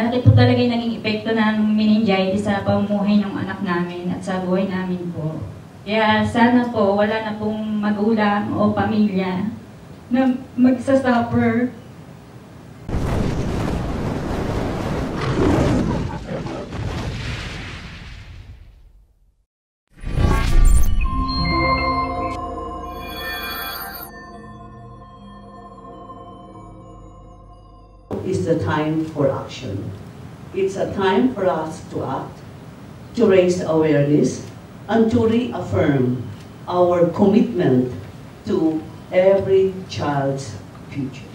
malaki po talaga yung naging epekto ng meningitis sa pamumuhay ng anak namin at sa buhay namin po. Kaya sana po wala na pong magulang o pamilya na magsasuffer. Is the time for action. It's a time for us to act, to raise awareness, and to reaffirm our commitment to every child's future.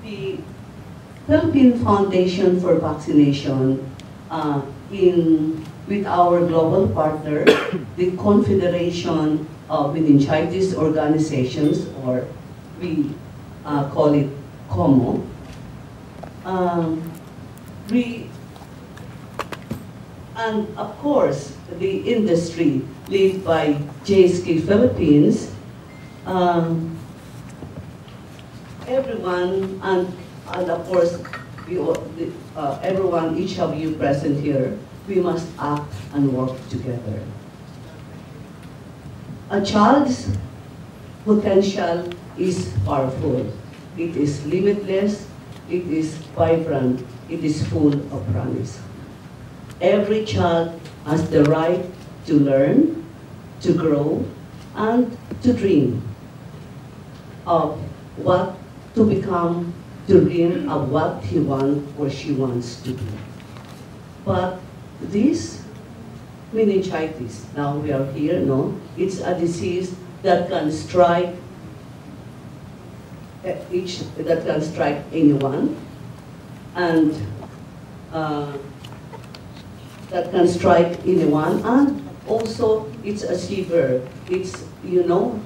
The Philippine Foundation for Vaccination, with our global partner, the Confederation of Meningitis Organizations, or we call it COMO, and of course, the industry led by JSK Philippines, everyone, and of course, everyone, each of you present here, we must act and work together. A child's potential is powerful. It is limitless. It is vibrant, it is full of promise. Every child has the right to learn, to grow, and to dream of what to become, to dream of what he wants or she wants to be. But this meningitis, now we are here, no? It's a disease that can strike anyone, and and also it's a severe. It's, you know,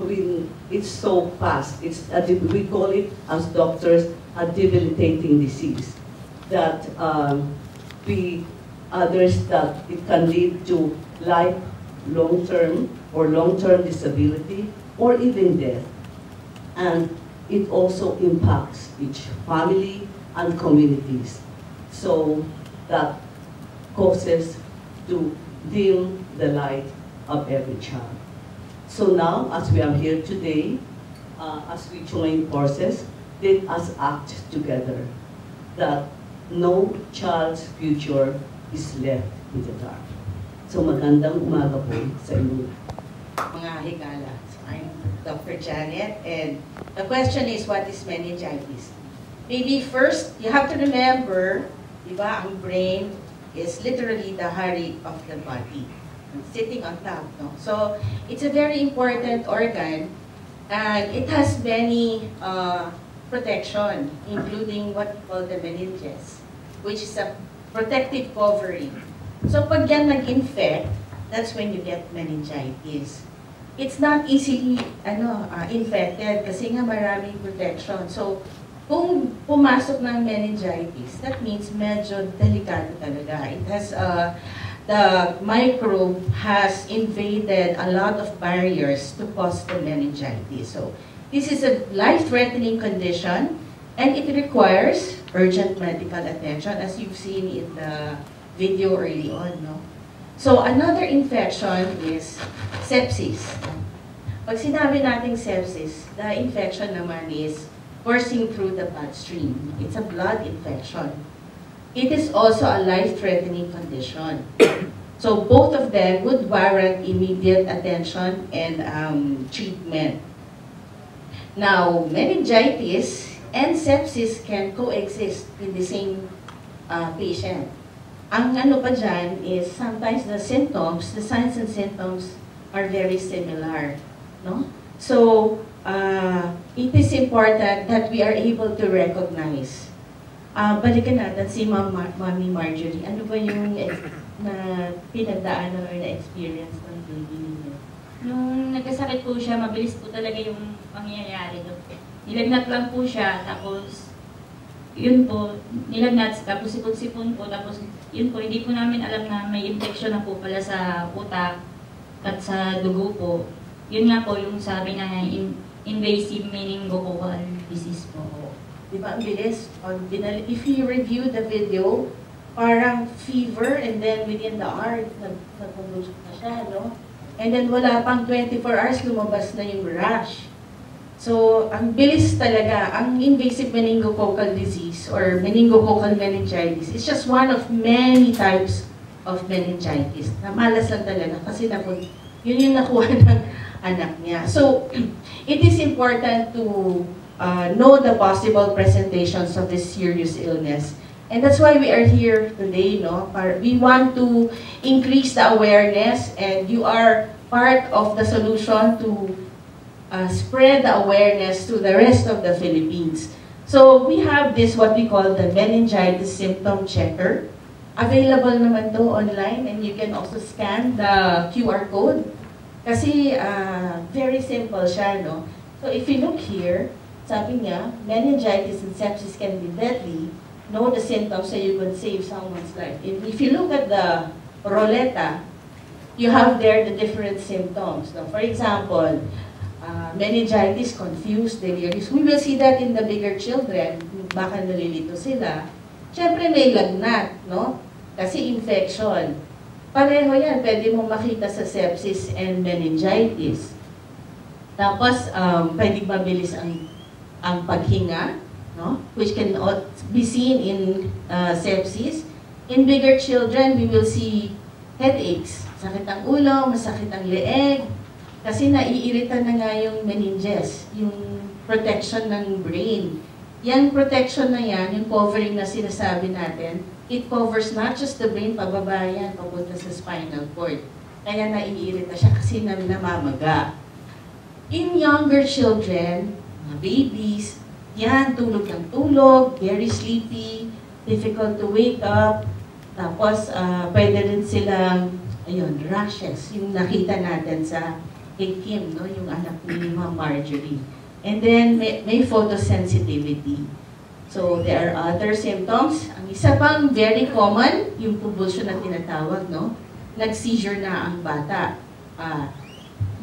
it's so fast. We call it as doctors a debilitating disease that that it can lead to long-term disability or even death, and it also impacts each family and communities. So that causes to dim the light of every child. So now, as we are here today, as we join forces, let us act together that no child's future is left in the dark. So magandang umaga po sa inyo. Mga higala. I'm Dr. Janet, and the question is, what is meningitis? Maybe first, you have to remember, diba, ang brain is literally the heart of the body, sitting on top. No? So, it's a very important organ, and it has many protection, including what we call the meninges, which is a protective covering. So, pag yan nag-infect, that's when you get meningitis. It's not easily infected kasi nga maraming protection. So, kung pumasok ng meningitis, that means medyo delikado talaga. It has, the microbe has invaded a lot of barriers to cause the meningitis. So, this is a life-threatening condition, and it requires urgent medical attention, as you've seen in the video early on, no? So, another infection is sepsis. Pag sinabi nating sepsis, the infection naman is coursing through the bloodstream. It's a blood infection. It is also a life-threatening condition. So, both of them would warrant immediate attention and treatment. Now, meningitis and sepsis can coexist in the same patient. Ang ano pa dyan is sometimes the symptoms, the signs and symptoms are very similar, no? So, it is important that we are able to recognize. Balikan natin si Mami Marjorie. Ano ba yung pinagdaanan or na-experience ng baby niyo? Nung nagkasakit po siya, mabilis po talaga yung pangyayari. Nilagnat lang po siya, tapos yun po, nilagnat, tapos sipon-sipon po, tapos yun po, hindi po namin alam na may infection na po pala sa utak at sa dugo po. Yun nga po yung sabi na invasive meningococcal disease po. Di ba, ang bilis. If you review the video, parang fever, and then within the hour, nagkumbulsyon na siya, no? And then wala pang 24 hours, lumabas na yung rash. So, ang bilis talaga. Ang invasive meningococcal disease or meningococcal meningitis is just one of many types of meningitis. Namalas lang talaga kasi yun yung nakuha ng anak niya. So, it is important to know the possible presentations of this serious illness. And that's why we are here today, no? We want to increase the awareness, and you are part of the solution to spread the awareness to the rest of the Philippines. So we have this, what we call the meningitis symptom checker. Available naman to online, and you can also scan the QR code. Kasi very simple siya, no? So if you look here, sabi niya, meningitis and sepsis can be deadly. Know the symptoms so you could save someone's life. If you look at the Roleta, you have there the different symptoms. Now, for example, meningitis, confused, delirious. We will see that in the bigger children. Baka nalilito sila. Siyempre may lagnat, no? Kasi infection. Pareho yan, pwede mong makita sa sepsis and meningitis. Tapos, pwede mabilis ang paghinga, no? Which can be seen in sepsis. In bigger children, we will see headaches. Sakit ang ulo, masakit ang leeg. Kasi naiirita na nga yung meninges, yung protection ng brain. Yan protection na yan, yung covering na sinasabi natin, it covers not just the brain, pababa yan, papunta sa spinal cord. Kaya naiirita siya kasi namamaga. In younger children, babies, yan, tulog ng tulog, very sleepy, difficult to wake up, tapos pwede rin silang, ayun, rashes, yung nakita natin sa kay Kim, no, yung anak ni Ma'am Marjorie. And then, may photosensitivity. So, there are other symptoms. Ang isa pang very common, yung convulsion na tinatawag, no? Nag-seizure na ang bata.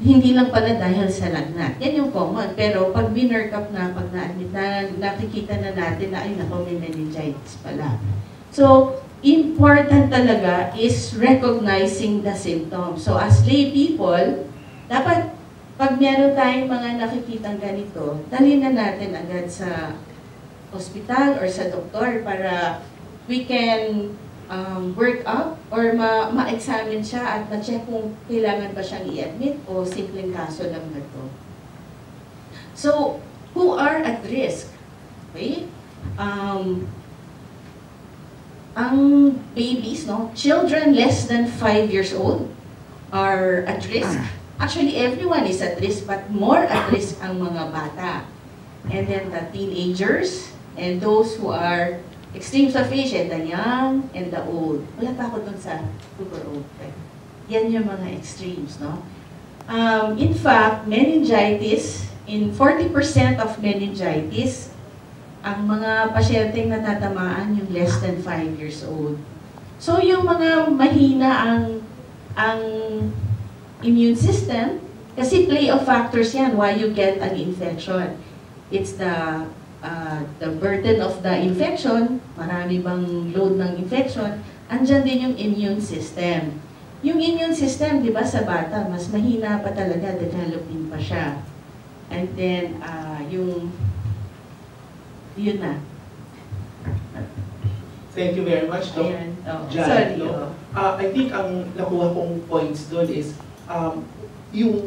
Hindi lang pala dahil sa lagnat. Yan yung common. Pero pag binurk-up na, pag na-admit na, nakikita na natin na, ay naku, may meningitis pala. So, important talaga is recognizing the symptoms. So, as lay people, dapat pag meron tayong mga nakikitang ganito, dalhin na natin agad sa hospital or sa doktor para we can work up or ma-examine siya at ma-check kung kailangan ba siyang i-admit o simpleng kaso lang na to. So, who are at risk? Okay? Ang babies, no? Children less than 5 years old are at risk. Actually, everyone is at risk, but more at risk ang mga bata. And then the teenagers, and those who are extremes of age, and the young, and the old. Wala pa ako dun sa super old. Yan yung mga extremes, no? In fact, meningitis, in 40% of meningitis, ang mga pasyenteng natatamaan yung less than 5 years old. So, yung mga mahina ang immune system, kasi play of factors yan why you get an infection. It's the burden of the infection, marami bang load ng infection, andyan din yung immune system. Yung immune system, di ba, sa bata, mas mahina pa talaga, developing pa siya. And then, yun na. Thank you very much, Doc. Jan, Sorry. No? I think ang nakuha kong points doon is yung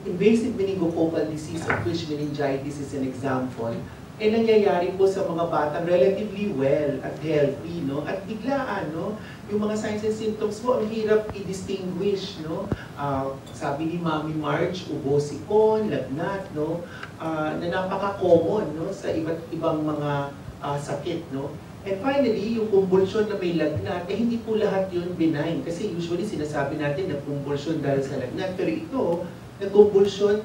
invasive meningococcal disease of which meningitis is an example, nangyayari po sa mga batang relatively well at healthy, no? At biglaan, no? Yung mga signs and symptoms po, ang hirap i-distinguish, no? Sabi ni Mami Marge, ubo-sikon, lagnat, no? Na napaka-common, no? Sa iba't ibang mga sakit, no? And finally, yung convulsion na may lagnat, hindi po lahat yun benign. Kasi usually sinasabi natin na convulsion dahil sa lagnat. Pero ito, na-convulsion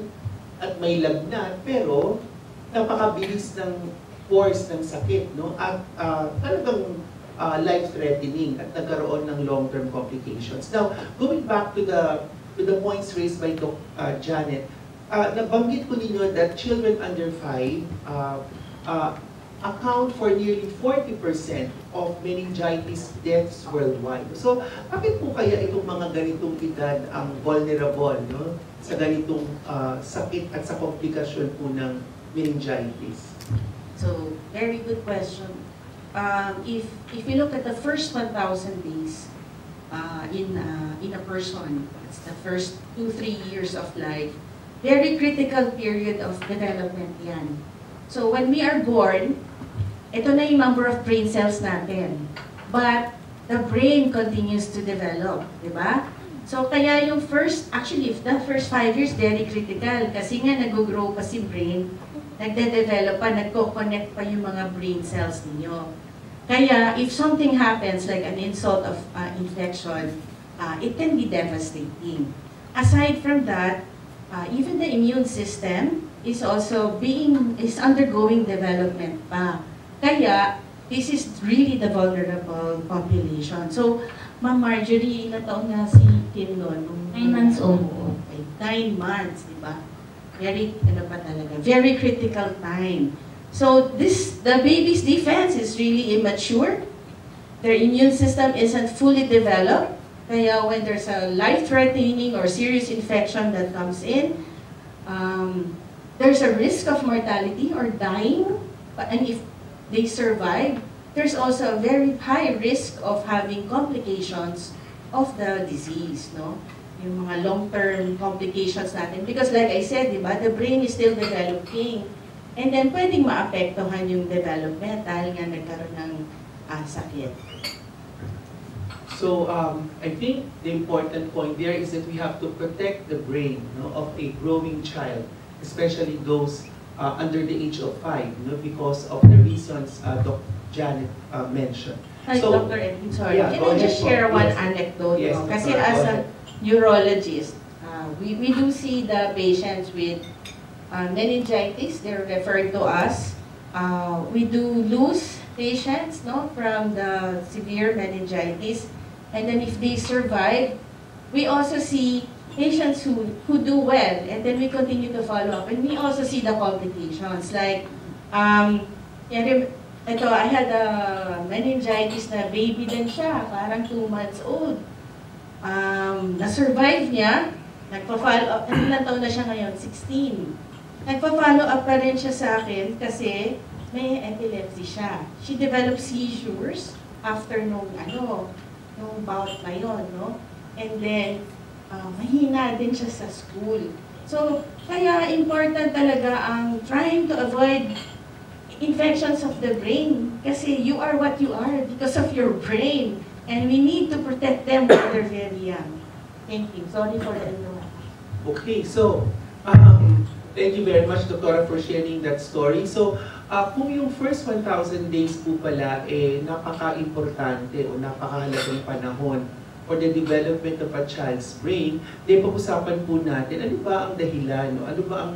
at may lagnat, pero napakabilis ng course ng sakit, no? At talagang life-threatening at nagkaroon ng long-term complications. Now, going back to the points raised by Doc Janet, nabanggit ko ninyo that children under 5 account for nearly 40% of meningitis deaths worldwide. So, bakit po kaya itong mga ganitong edad ang vulnerable, no, sa ganitong sakit at sa komplikasyon po ng meningitis? So, very good question. If you look at the first 1,000 days in a person, it's the first 2-3 years of life, very critical period of development yan. So when we are born, ito na yung number of brain cells natin. But the brain continues to develop, di ba? So kaya yung actually, the first 5 years, very critical. Kasi nga nag-grow pa si brain, nagde-develop pa, nagko-connect pa yung mga brain cells ninyo. Kaya if something happens, like an insult of infection, it can be devastating. Aside from that, even the immune system is also undergoing development pa. Kaya, this is really the vulnerable population. So, Ma'am Marjorie, ilang taon na si Kim noon? 9 months old. Okay, 9 months, di ba? Very critical time. So, the baby's defense is really immature. Their immune system isn't fully developed. Kaya when there's a life-threatening or serious infection that comes in, there's a risk of mortality or dying. And if they survive, there's also a very high risk of having complications of the disease, no? Yung mga long-term complications natin. Because like I said, di ba, the brain is still developing. And then pwedeng maapektuhan yung development dahil nga nagkaroon ng sakit. So, I think the important point there is that we have to protect the brain, no, of a growing child, especially those under the age of 5, no, because of the reasons Dr. Janet mentioned. Hi, So, Dr. Edwin, sorry. yeah, Can I just share one Yes. anecdote? Yes, No? Kasi Dr. as Go a ahead. neurologist, we do see the patients with meningitis. They're referred to us. We do lose patients, no, from the severe meningitis. And then if they survive, we also see patients who do well, and then we continue to follow up. And we also see the complications. Like, I had a meningitis na baby din siya, parang 2 months old. Na-survive niya, nagpa-follow up, ilang taon na siya ngayon? 16. Nagpa-follow up pa rin siya sa akin kasi may epilepsy siya. She developed seizures after nung bout na yun, no? And then, mahina din siya sa school. So, kaya important talaga ang trying to avoid infections of the brain. Kasi you are what you are because of your brain. And we need to protect them when they're very young. Thank you. Sorry for the interruption. Okay, so, thank you very much, Doktora, for sharing that story. So, kung yung first 1,000 days po pala, napaka-importante o napakahalagang panahon for the development of a child's brain, pag-usapan po natin, ano ba ang dahilan, no? Ano ba ang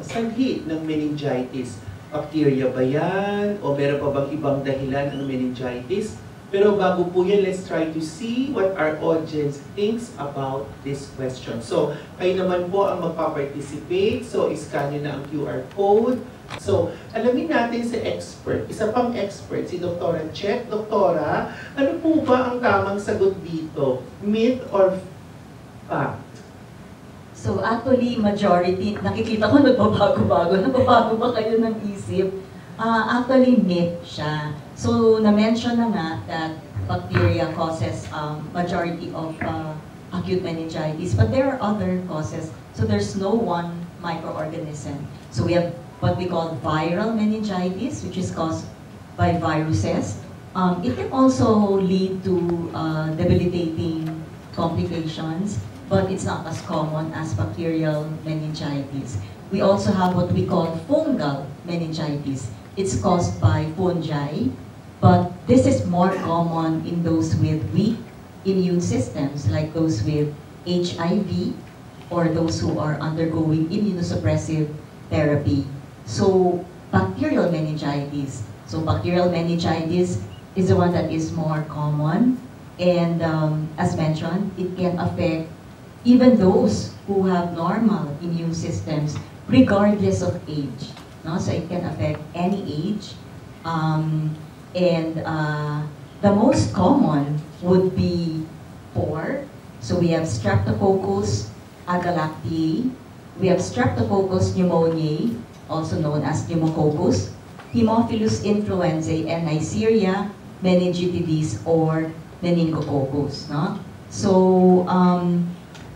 sanhi ng meningitis? Bacteria ba yan? O meron pa bang ibang dahilan ng meningitis? Pero bago po yan, let's try to see what our audience thinks about this question. So, kayo naman po ang magpa-participate. So, iscan nyo na ang QR code. So, alamin natin si expert. Isa pang expert, si Doktora Chet. Doktora, ano po ba ang tamang sagot dito? Myth or fact? So actually, majority, nakikita ko nagbabago-bago. Nagbabago ba kayo ng isip? Actually, myth siya. So, na-mention na nga that bacteria causes majority of acute meningitis. But there are other causes. So there's no one microorganism. So we have what we call viral meningitis, which is caused by viruses. It can also lead to debilitating complications, but it's not as common as bacterial meningitis. We also have what we call fungal meningitis. It's caused by fungi, but this is more common in those with weak immune systems, like those with HIV or those who are undergoing immunosuppressive therapy. So, bacterial meningitis. So, bacterial meningitis is the one that is more common, and as mentioned, it can affect even those who have normal immune systems, regardless of age. no? So it can affect any age. The most common would be 4. So we have Streptococcus agalactiae, we have Streptococcus pneumoniae, also known as pneumococcus, Haemophilus influenzae, and Neisseria meningitidis or meningococcus. No? So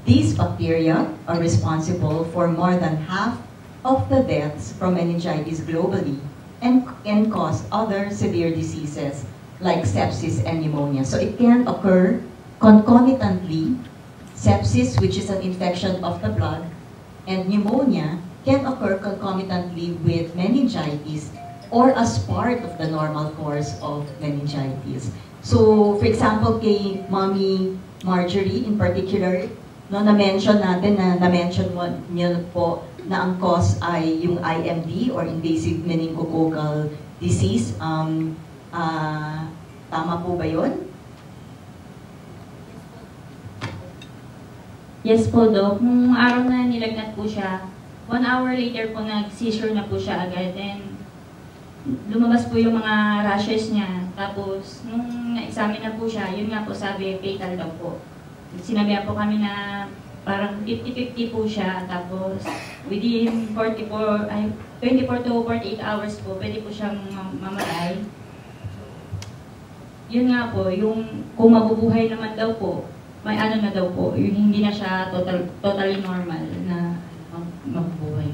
these bacteria are responsible for more than half of the deaths from meningitis globally and can cause other severe diseases like sepsis and pneumonia. So it can occur concomitantly. Sepsis, which is an infection of the blood, and pneumonia can occur concomitantly with meningitis or as part of the normal course of meningitis. So, for example, kay Mommy Marjorie in particular, no, na-mention natin na-mention mo niyo po na ang cause ay yung IMD or invasive meningococcal disease. Tama po ba yun? Yes po, Doc. Nung araw na nilagnat po siya, 1 hour later po nag-seizure na po siya agad. Then, lumabas po yung mga rashes niya. Tapos, nung na-examine na po siya, yun nga po sabi, fatal daw po. Sinabihan po kami na parang 50-50 po siya. Tapos, within 24 to 48 hours po, pwede po siyang mamatay. Yun nga po, yung kung mabubuhay naman daw po, may ano na daw po, yung hindi na siya totally normal na mabubuhay.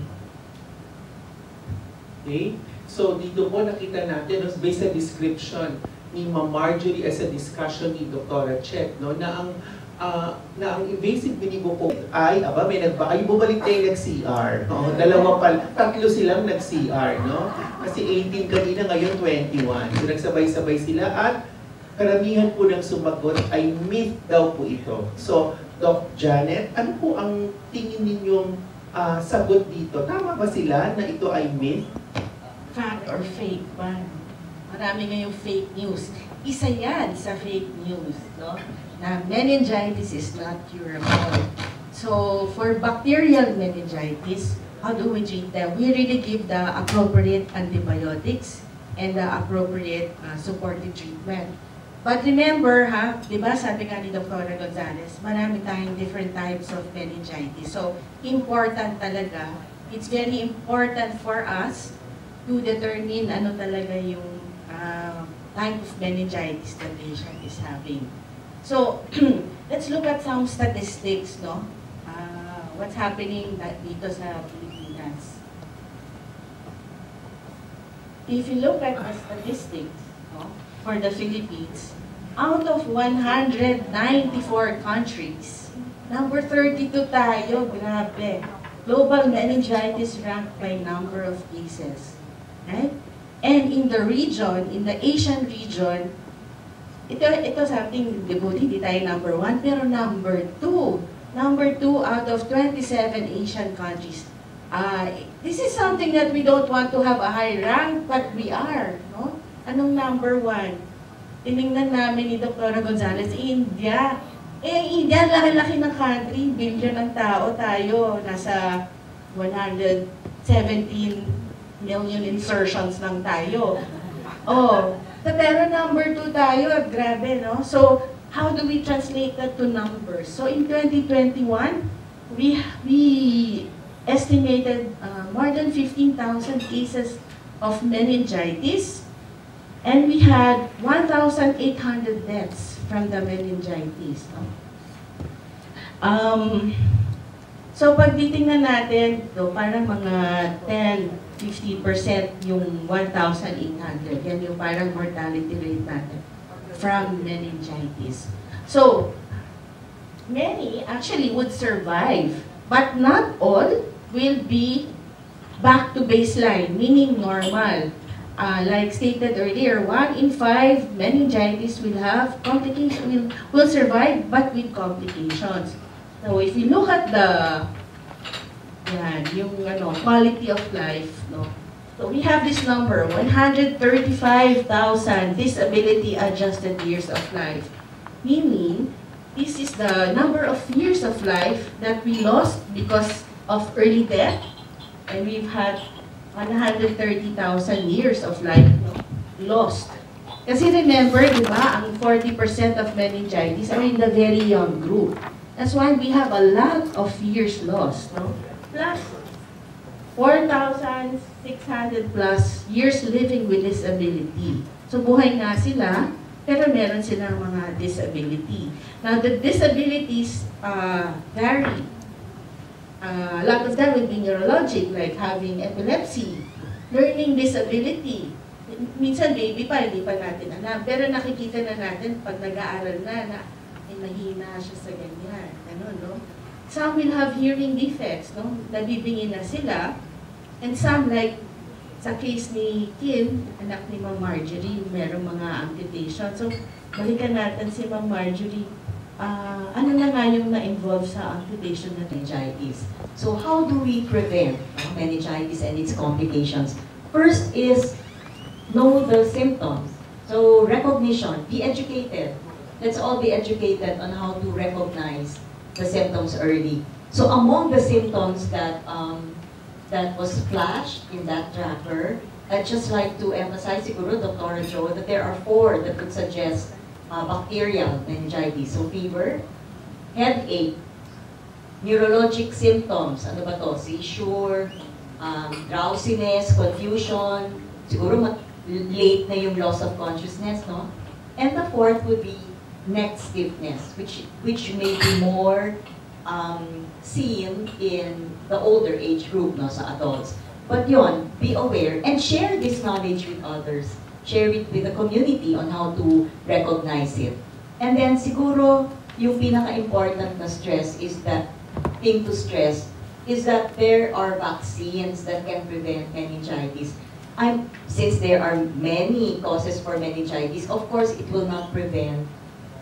Okay? So, dito po nakita natin, based sa description ni Ma'am Marjorie as a discussion ni Dr. Chet, no, na ang invasive meningococcal ay, ay bumalik tayo nag-CR. No? Tatlo silang nag-CR, no? Kasi 18 kanina, ngayon 21. So, nagsabay-sabay sila at karamihan po ng sumagot ay myth daw po ito. So, Doc Janet, ano po ang tingin ninyong sagot dito? Tama ba sila na ito ay myth? Fact or fake ba? Marami ngayong fake news. Isa yan sa fake news, no? Na meningitis is not curable. So, for bacterial meningitis, how do we treat them? We really give the appropriate antibiotics and the appropriate supportive treatment. But remember, di ba, sabi nga ni Dr. Gonzalez, marami tayong different types of meningitis. So, important talaga, it's very important for us to determine ano talaga yung type of meningitis the patient is having. So, let's look at some statistics, no? What's happening dito sa Pilipinas. If you look at the statistics, no, for the Philippines, out of 194 countries, number 32 tayo, grabe. Global meningitis ranked by number of cases. Right? And in the region, in the Asian region, ito something, hindi tayo number 1, pero number 2. Number 2 out of 27 Asian countries. This is something that we don't want to have a high rank, but we are. No? Anong number 1? Tinignan namin ni Dr. Gonzalez, India. India, laki-laki ng country, billion ng tao, tayo, nasa 117 million insertions lang tayo. Pero number 2 tayo, grabe, no? So, how do we translate that to numbers? So, in 2021, we estimated more than 15,000 cases of meningitis, and we had 1,800 deaths from the meningitis. No? So pag titingnan natin, parang mga 10-50% yung 1,800. Yan yung parang mortality rate natin from meningitis. So, many actually would survive, but not all will be back to baseline, meaning normal. Like stated earlier, 1 in 5 meningitis will have complications, will survive, but with complications. So if you look at the quality of life, no. So we have this number, 135,000 disability adjusted years of life. Meaning, this is the number of years of life that we lost because of early death, and we've had 130,000 years of life lost. Kasi remember, di ba, ang 40% of meningitis are in the very young group. That's why we have a lot of years lost, no? Plus, 4,600 plus years living with disability. So buhay nga sila, pero meron silang mga disability. Now, the disabilities vary. A lot of them would be neurologic, like having epilepsy, learning disability. Minsan baby pa, hindi pa natin alam. Pero nakikita na natin pag nag-aaral na mahina siya sa ganyan. Ano, no? Some will have hearing defects, no? Nabibingin na sila. And some, like sa case ni Kim, anak ni Ma'am Marjorie, merong mga amputation. So, balikan natin si Ma'am Marjorie. Ano na nga yung na-involve sa amputation na meningitis. So how do we prevent meningitis and its complications? First is know the symptoms. So recognition, be educated. Let's all be educated on how to recognize the symptoms early. So among the symptoms that that was flashed in that tracker, I'd just like to emphasize, siguro, Dr. Jo, that there are 4 that could suggest bacterial meningitis. So fever, headache, neurologic symptoms, ano ba to? Seizure, drowsiness, confusion, siguro late na yung loss of consciousness, no? And the 4th would be neck stiffness, which may be more seen in the older age group, no, sa adults. But yun, be aware and share this knowledge with others. Share it with the community on how to recognize it. And then siguro, yung pinaka-important na stress is that, thing to stress, is that there are vaccines that can prevent meningitis. Since there are many causes for meningitis, of course, it will not prevent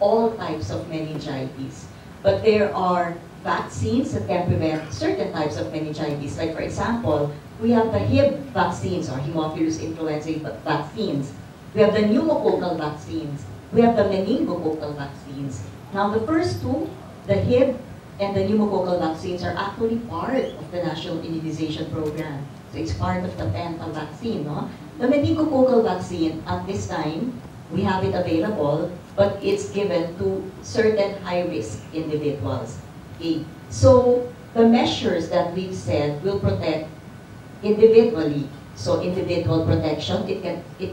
all types of meningitis. But there are vaccines that can prevent certain types of meningitis. Like, for example, we have the Hib vaccines, or Haemophilus influenzae vaccines. We have the pneumococcal vaccines. We have the meningococcal vaccines. Now, the first 2, the Hib and the pneumococcal vaccines, are actually part of the National Immunization Program. So it's part of the Penta vaccine, no? The meningococcal vaccine, at this time, we have it available, but it's given to certain high-risk individuals. Okay? So, the measures that we've said will protect individually. So, individual protection, it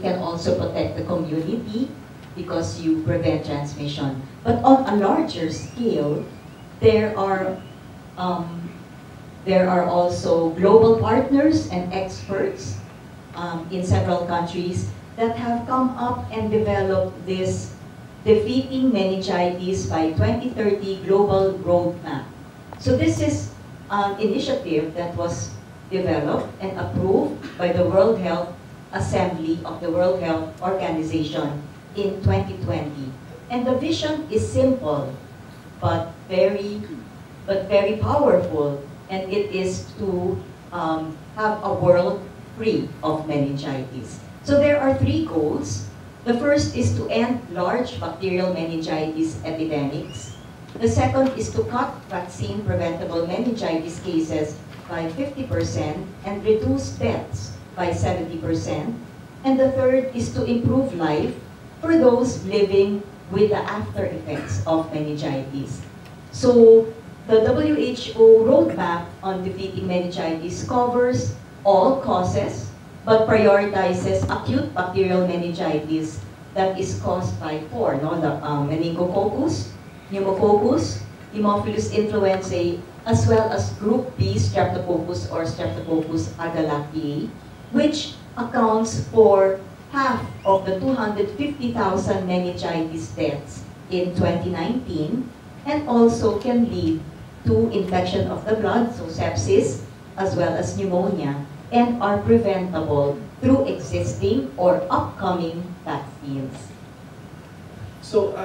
can also protect the community because you prevent transmission. But on a larger scale, there are also global partners and experts in several countries that have come up and developed this Defeating Meningitis by 2030 Global Roadmap. So this is an initiative that was developed and approved by the World Health Assembly of the World Health Organization in 2020. And the vision is simple, but very powerful, and it is to have a world free of meningitis. So there are 3 goals. The first is to end large bacterial meningitis epidemics. The second is to cut vaccine-preventable meningitis cases by 50% and reduce deaths by 70%. And the third is to improve life for those living with the after effects of meningitis. So the WHO roadmap on defeating meningitis covers all causes, but prioritizes acute bacterial meningitis that is caused by 4, no? The meningococcus, pneumococcus, Haemophilus influenzae, as well as group B streptococcus or Streptococcus agalactiae, which accounts for half of the 250,000 meningitis deaths in 2019, and also can lead to infection of the blood, so sepsis, as well as pneumonia, and are preventable through existing or upcoming vaccines. So,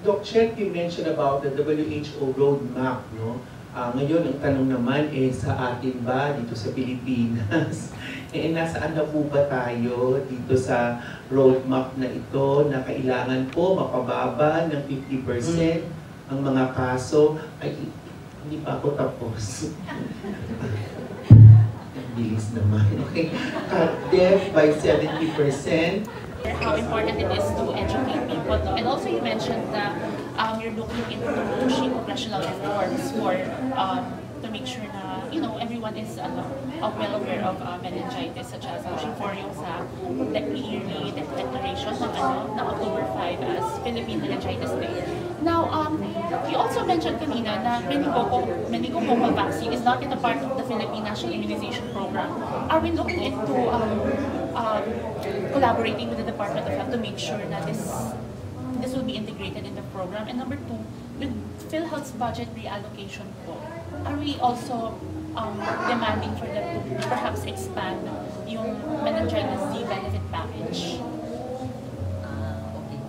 Doc Chet, you mentioned about the WHO roadmap, no? Ngayon, ang tanong naman sa atin ba dito sa Pilipinas? Nasaan na po ba tayo dito sa roadmap na ito na kailangan po mapababa ng 50% ang mga kaso? Ay, hindi pa ako tapos. bilis naman. Okay? Cut death by 70%. How important it is to educate people. And also you mentioned that you're looking into pushing congressional reforms for to make sure na everyone is well aware of meningitis, such as pushing for yung sa yearly declaration ng October 5 as Philippine Meningitis Day. Now, you also mentioned kanina na meningococcal vaccine is not in a part of the Philippine National Immunization Program. Are we looking into collaborating with the Department of Health to make sure that this will be integrated in the program? And number two, with PhilHealth's budget reallocation po, are we also demanding for them to perhaps expand yung meningitis D benefit package? Okay.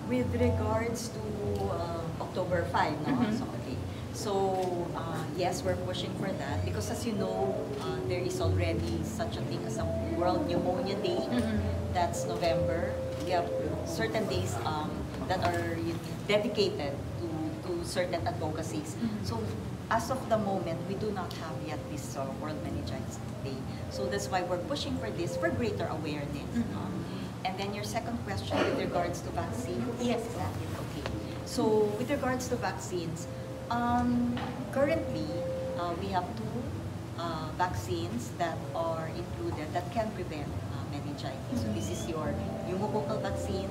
With regards to October 5, no? So, okay. So, yes, we're pushing for that because as you know, there is already such a thing as a World Pneumonia Day. That's November. We have certain days that are dedicated to certain advocacies. So, as of the moment, we do not have yet this World Meningitis Day. So that's why we're pushing for this for greater awareness. And then your second question with regards to vaccines? Yes, exactly. Okay. So with regards to vaccines, currently we have two vaccines that are included that can prevent meningitis. So this is your pneumococcal vaccine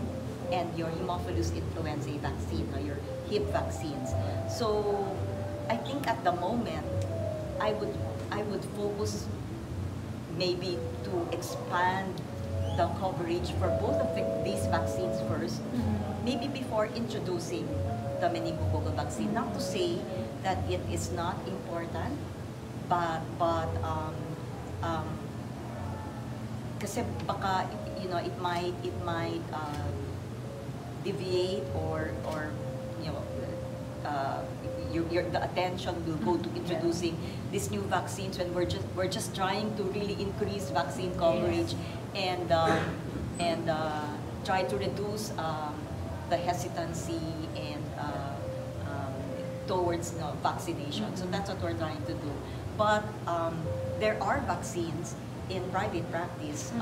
and your Haemophilus influenzae vaccine or your HIV vaccines. So I think at the moment, I would focus maybe to expand the coverage for both of these vaccines first, maybe before introducing the meningococcal vaccine. Not to say that it is not important, but kasi baka it might deviate or the attention will go to introducing these new vaccines when we're just trying to really increase vaccine coverage and try to reduce the hesitancy and towards vaccination. So that's what we're trying to do. But there are vaccines in private practice.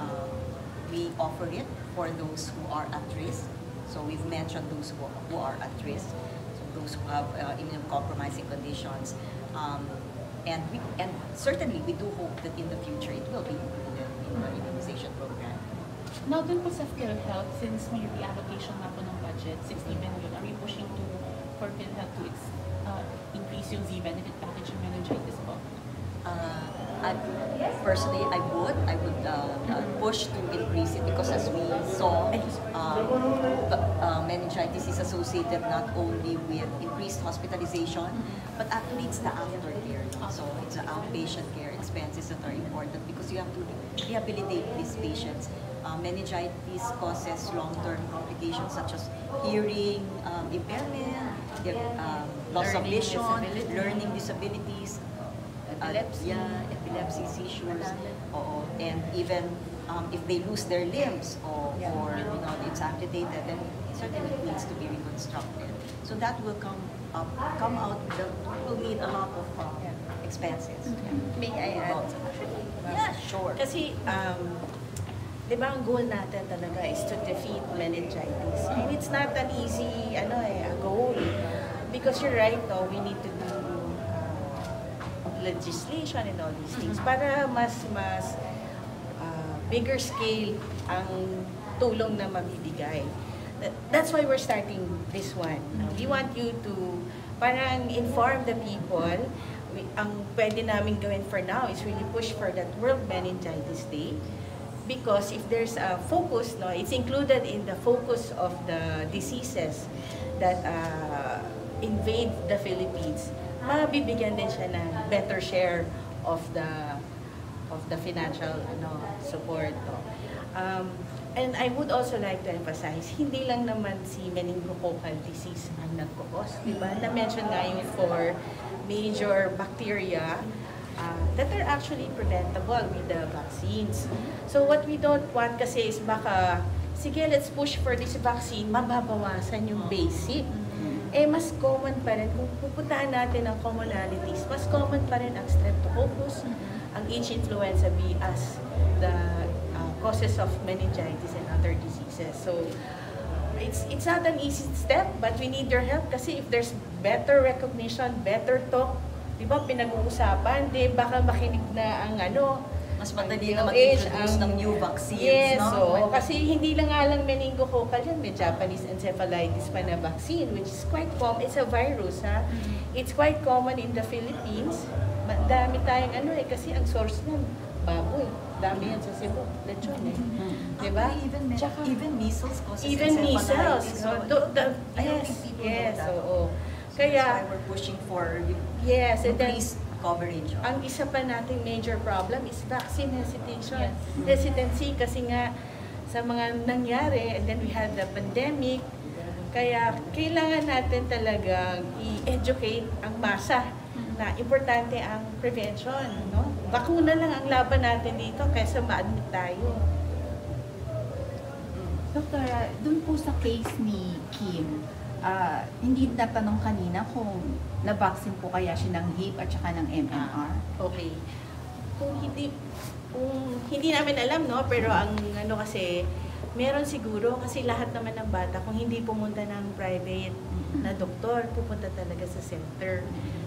We offer it for those who are at risk. So we've mentioned those who are at risk. Those who have immunocompromising conditions, and certainly we do hope that in the future it will be included in the immunization program. Now, dun po sa PhilHealth, since may reallocation na po ng budget, 60 million, are we pushing for PhilHealth to increase yung Z benefit package in meningitis po? Personally, I would push to increase it because as we saw, meningitis is associated not only with increased hospitalization, but actually it's the aftercare. So it's the outpatient care expenses that are important because you have to rehabilitate these patients. Meningitis causes long-term complications such as hearing impairment, loss of vision, learning disabilities, epilepsy, seizures, and even if they lose their limbs or it's amputated, then it certainly needs to be reconstructed. So that will come out. Will need a lot of expenses. May I add? Yeah, sure. Kasi, di ba ang goal natin talaga is to defeat meningitis. And it's not an easy a goal. Because you're right, we need to do legislation and all these things para mas bigger scale ang tulong na mabibigay. That's why we're starting this one. We want you to parang inform the people. Ang pwede namin gawin for now is really push for that World Meningitis Day because if there's a focus, it's included in the focus of the diseases that invade the Philippines. Mabibigyan din siya ng better share of the financial support. And I would also like to emphasize, hindi lang naman si meningococcal disease ang nagkakos, di ba? Na-mention nga yung 4 major bacteria that are actually preventable with the vaccines. So what we don't want kasi is baka, sige, let's push for this vaccine, mababawasan yung basic. Mas common pa rin, kung pupuntaan natin ang commonalities, mas common pa rin ang streptococcus, ang H. influenza B as the causes of meningitis and other diseases. So it's not an easy step, but we need your help kasi if there's better recognition, better talk, di ba, pinag-uusapan, di baka makinig na ang Mas madali na DOH, mag-introduce ng new vaccines, yes, no? so, kasi hindi lang nga lang meningococcal yan, may Japanese encephalitis pa na vaccine, which is quite common. It's a virus, ha? It's quite common in the Philippines. Dami tayong kasi ang source nun, baboy. Dami yan sa Cebu, lechon Diba? Even measles causes even measles. encephalitis. So, I don't think people know that. oo. So Kaya, that's why we're pushing for yes, and then, increased coverage. ang isa pa nating major problem is vaccine hesitation. Yes. Hesitancy kasi nga sa mga nangyari, and then we had the pandemic. Kaya kailangan natin talagang i-educate ang masa na importante ang prevention. No? Bakuna lang ang laban natin dito kaysa ma-admit tayo. Doktor, dun po sa case ni Kim, hindi natanong kanina kung na-vaccine po kaya siya ng HIP at saka ng MMR. Okay. Kung hindi namin alam, no, pero ang kasi meron siguro kasi lahat naman ng bata kung hindi pumunta ng private na doktor, pupunta talaga sa center.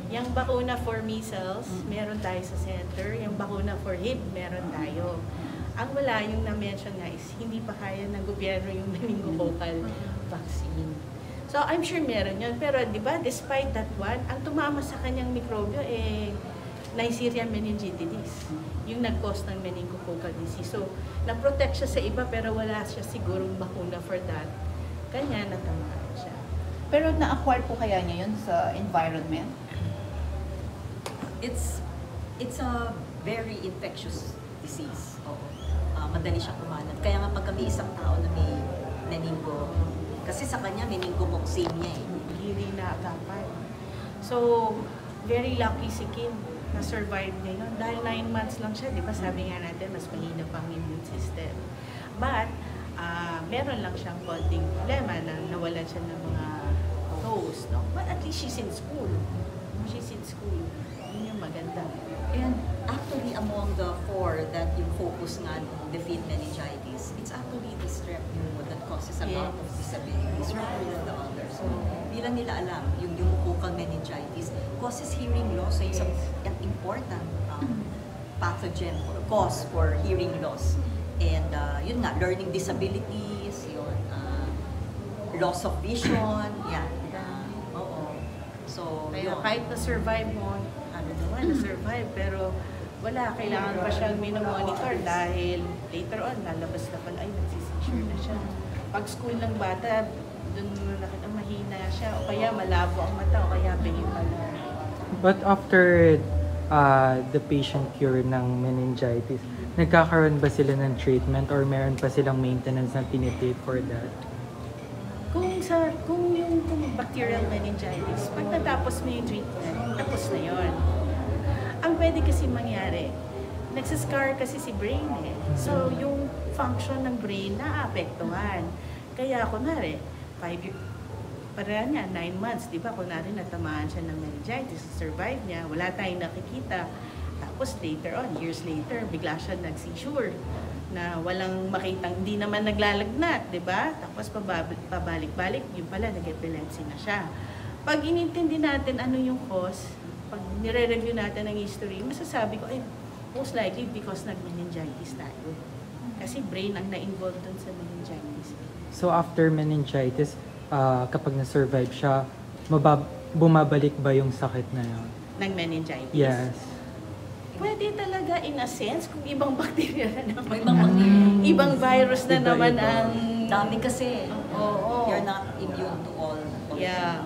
Yung bakuna for measles, meron tayo sa center. Yung bakuna for HIP, meron tayo. Ang wala yung na-mention nga is hindi pa kaya ng gobyerno yung meningococcal vaccine. So, I'm sure meron yun. Pero, di ba, despite that one, ang tumama sa kanyang mikrobyo, Neisseria meningitis. Yung nag-cause ng meningococcal disease. So, na-protect siya sa iba, pero wala siya sigurong bakuna for that. Kanya, natamaan siya. Pero na-acquire po kaya niya yun sa environment? It's a very infectious disease. Oo. Madali siyang kumalat. Kaya nga pagka may isang tao na may meningo, kasi sa kanya meningococcemia Hindi naagapan. So, very lucky si Kim na survive niya yun. Dahil 9 months lang siya, di ba? Sabi nga natin, mas mahina pang immune system. But, meron lang siyang konting problema na nawalan siya ng mga toes, no? But at least she's in school. She's in school. Yun yung maganda. And actually, among the 4 that yung focus nga on defeat meningitis, it's actually the strep pneumo that causes a lot of disabilities rather than the others. So, di lang nila alam, yung pneumococcal meningitis causes hearing loss. So, it's an important pathogen or cause for hearing loss. And yun nga, learning disabilities, yun, loss of vision, yan. Oo. So, Kaya yun. kahit na-survive mo, na-survive, pero wala, kailangan pa siyang minomonitor dahil later on, lalabas na pala, ay, nagsisensure na siya. Pag school ng bata, dun mo nakita, mahina siya, o kaya malabo ang mata, o kaya bingin pala. But after the patient cure ng meningitis, nagkakaroon ba sila ng treatment or meron pa silang maintenance na tinitake for that? Kung yung bacterial meningitis, pag natapos mo yung treatment, tapos na yon. Ang pwede kasi mangyari, nagsascar kasi si brain So, yung function ng brain naapektuhan. Kaya, kunwari, 5 years, para niya, 9 months, di ba? Kunwari, natamaan siya ng meningitis, survive niya, wala tayong nakikita. Tapos later on, years later, bigla siya nag-seizure na walang makitang, hindi naman naglalagnat, di ba? Tapos pabalik-balik, yung pala, nag-epilepsy na siya. Pag inintindi natin ano yung cause, pag nire-review natin ang history, masasabi ko, most likely because nag-meningitis tayo. Kasi brain ang na-involved dun sa meningitis. So after meningitis, kapag na-survive siya, bumabalik ba yung sakit na yun? Ng meningitis? Yes. Pwede talaga in a sense kung ibang bacteria na naman. Ibang bacteria. Ibang virus na naman ang... Dami kasi. Oo. You're not immune to all. Yeah.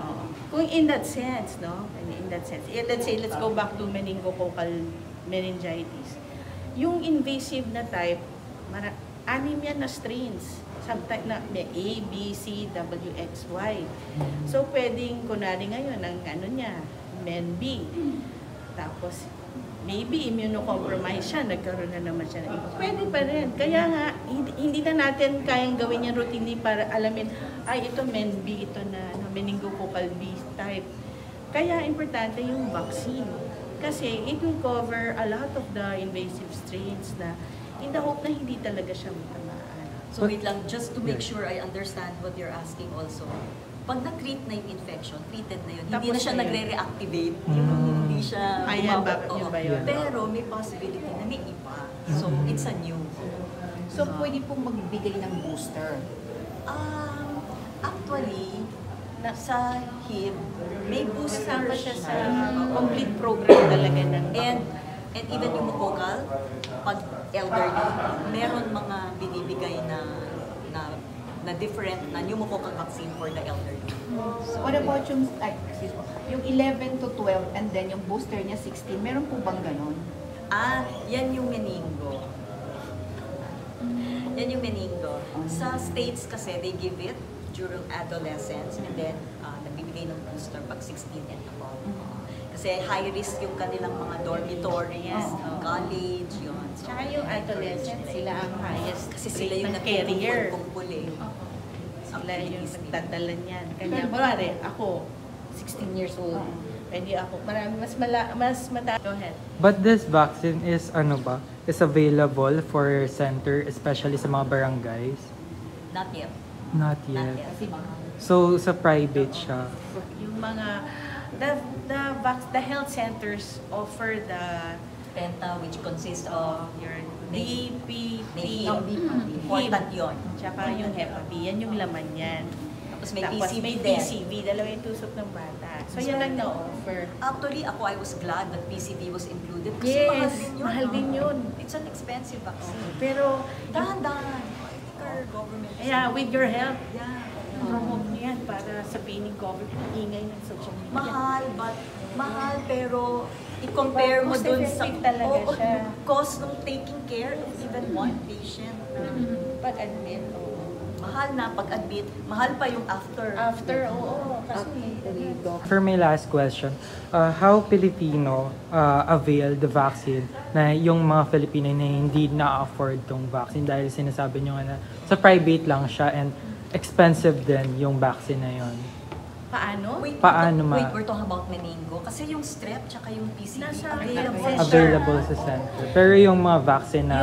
Kung in that sense, no? In that sense. Let's say, let's go back to meningococcal meningitis. Yung invasive na type, 6 yan na strains. Sometimes na may A, B, C, W, X, Y. So, pwedeng, kunwari ngayon, ang ano niya, MEN-B. Tapos, maybe immunocompromised siya, nagkaroon na naman siya ng iba. Pwede pa rin. Kaya nga, hindi na natin kayang gawin yan routinely para alamin, ay, ito MEN-B, ito na meningococcal B type. Kaya importante yung vaccine. Kasi it will cover a lot of the invasive strains na in the hope na hindi talaga siya matamaan. So wait lang, just to make sure I understand what you're asking also. Pag na-treat na yung infection, treated na yun, hindi Tapos na siya na yun. nagre-reactivate, yung hindi siya Ayan, bumabot. yun ba yun? Pero may possibility na may iba. So it's a new. So, pwede pong magbigay ng booster. Actually, sa HIB, may booster Kasama siya sa Oo. complete program talaga ng And even yung mukokal, pag elderly, meron mga binibigay na different na pneumococcal vaccine for the elderly. So, what about yung 11 to 12 and then yung booster niya 16, meron po bang ganon? Yan yung meningo. Yan yung meningo. Sa States kasi, they give it during adolescence and then nagbibigay ng booster pag 16 and above. Kasi high risk yung kanilang mga dormitories, college, yun. So, Tsaka yung adolescent, sila ang highest kasi sila yung rate ng carrier. nagkukumpul Sila yung nagdadala niyan. Kanya, kunwari, ako, 16 years old. Pwede ako, marami, mas mata. Go ahead. But this vaccine is is available for center, especially sa mga barangays? Not yet. Not Not yet. yet. So sa private siya. Yung mga, the health centers offer the Penta, which consists of your DPP, important yun. tsaka yung Hep B, yan yung laman yan. Tapos may Tapos PCV may din. PCV, dalawa yung tusok ng bata. So yan lang na-offer. Actually, I was glad that PCV was included kasi Yes, mahal mahal din yun. It's an expensive vaccine. Pero, Dahan-dahan. I think our government is yeah, with your help, Yeah. promote mo yan para sabihin ng government, ingay ng social media. Mahal pero i-compare mo Cost dun sa effective talaga siya. cost ng taking care of even one patient. Pag-admit, oo. Mahal na pag-admit, mahal pa yung after. After, oo. Kasi, For my last question, how Filipino avail the vaccine na yung mga Filipino na hindi na-afford tong vaccine dahil sinasabi nyo nga na sa private lang siya and expensive din yung vaccine na yun. paano? Paano Wait, we're talking about meningo. Kasi yung strep tsaka yung PCV Nasa available center. siya. Available sa center. Pero yung mga vaccine na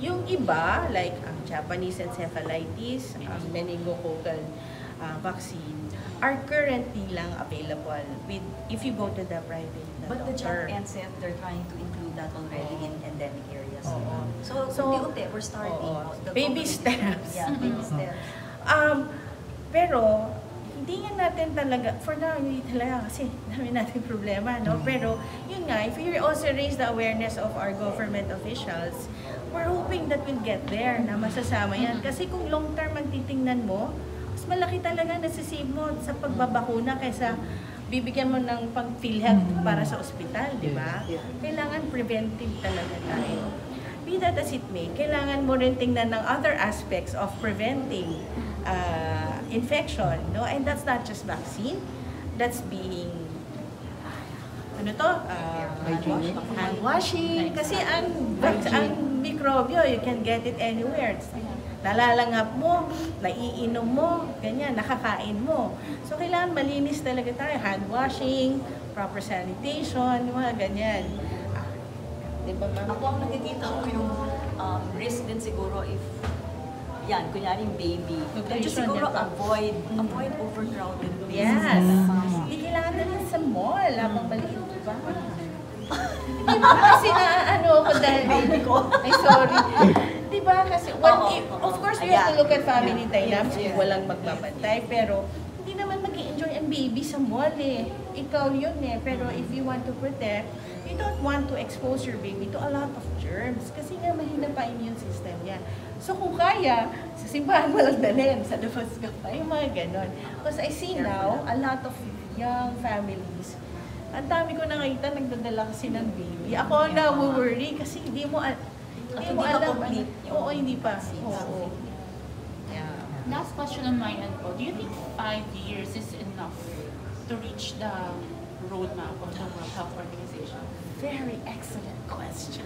Yung iba, like ang Japanese encephalitis, ang meningococcal vaccine, are currently lang available if you go to the private But the doctor. JAP-NSF, they're trying to include that already in endemic areas. Oo. So, unti-unti, we're starting. Oo. The Baby government- steps. Yeah, baby steps. Pero, hindi nga natin talaga, for now, hindi talaga kasi dami natin problema, no? Pero, yun nga, if you also raise the awareness of our government officials, we're hoping that we'll get there na masasama yan. Kasi kung long term ang titingnan mo, mas malaki talaga nasisave mo sa pagbabakuna kaysa bibigyan mo ng pang-PhilHealth para sa ospital, di ba? Kailangan preventive talaga tayo. Be that as it may, kailangan mo rin tingnan ng other aspects of preventing infection, no? And that's not just vaccine, that's being hand washing. Kasi ang mikrobyo, you can get it anywhere. Nalalanghap mo, naiinom mo, ganyan, nakakain mo. So, kailangan malinis talaga tayo. Hand washing, proper sanitation, mga ganyan. Diba, ma'am? Ako ang nakikita ko yung risk din siguro if kunyari yung baby. Medyo siguro avoid overcrowded places. Yes. Hindi kailangan na rin sa mall habang maliit, diba? Di ba kasi ako dahil baby ko? Ay, sorry. Di ba kasi, of course, we have to look at family dynamics kung walang magbabantay, pero hindi naman mag-i-enjoy ang baby sa mall eh. Ikaw yun eh. Pero if you want to protect, you don't want to expose your baby to a lot of germs kasi nga mahina pa immune system niya. So kung kaya, sa simbahan mo lang dalhin, sa labas ka pa, yung mga ganon. Because I see now, a lot of young families, ang dami ko nakita, nagdadala kasi ng baby. Ako ang na-worry kasi hindi mo alam. Oo, hindi pa. Oo. Yeah. Last question on my end po. Do you think 5 years is enough to reach the roadmap of the World Health Organization? Very excellent question.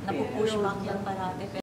Napupush back yan parati.